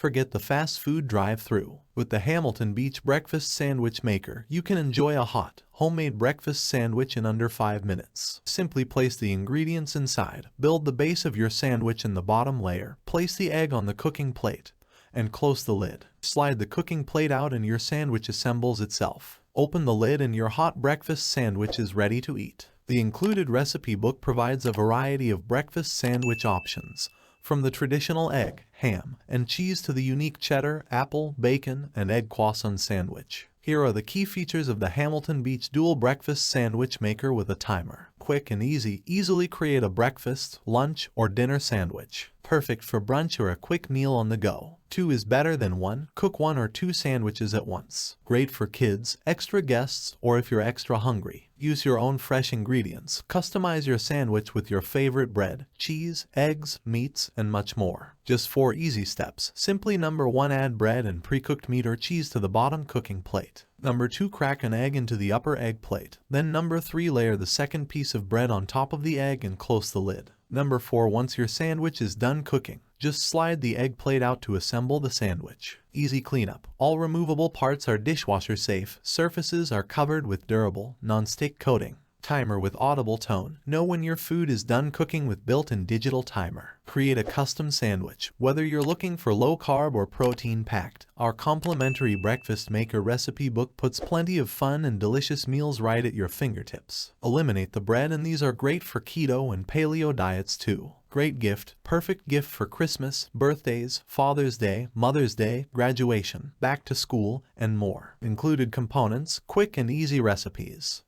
forget the fast food drive-thru. With the Hamilton Beach Breakfast Sandwich Maker, you can enjoy a hot, homemade breakfast sandwich in under 5 minutes. Simply place the ingredients inside, build the base of your sandwich in the bottom layer, place the egg on the cooking plate, and close the lid. Slide the cooking plate out and your sandwich assembles itself. Open the lid and your hot breakfast sandwich is ready to eat. The included recipe book provides a variety of breakfast sandwich options, from the traditional egg, ham, and cheese to the unique cheddar, apple, bacon, and egg croissant sandwich. Here are the key features of the Hamilton Beach Dual Breakfast Sandwich Maker with a timer. Quick and easy, easily create a breakfast, lunch, or dinner sandwich. Perfect for brunch or a quick meal on the go. 2 is better than 1. Cook 1 or 2 sandwiches at once. Great for kids, extra guests, or if you're extra hungry. Use your own fresh ingredients. Customize your sandwich with your favorite bread, cheese, eggs, meats, and much more. Just 4 easy steps. Simply number 1, add bread and pre-cooked meat or cheese to the bottom cooking plate. Number 2, crack an egg into the upper egg plate. Then number 3, layer the second piece of bread on top of the egg and close the lid. Number 4, once your sandwich is done cooking, just slide the egg plate out to assemble the sandwich. Easy cleanup. All removable parts are dishwasher safe. Surfaces are covered with durable, non-stick coating. Timer with audible tone. Know when your food is done cooking with built-in digital timer. Create a custom sandwich. Whether you're looking for low-carb or protein-packed, our complimentary breakfast maker recipe book puts plenty of fun and delicious meals right at your fingertips. Eliminate the bread, and these are great for keto and paleo diets too. Great gift, perfect gift for Christmas, birthdays, Father's Day, Mother's Day, graduation, back to school, and more. Included components, quick and easy recipes.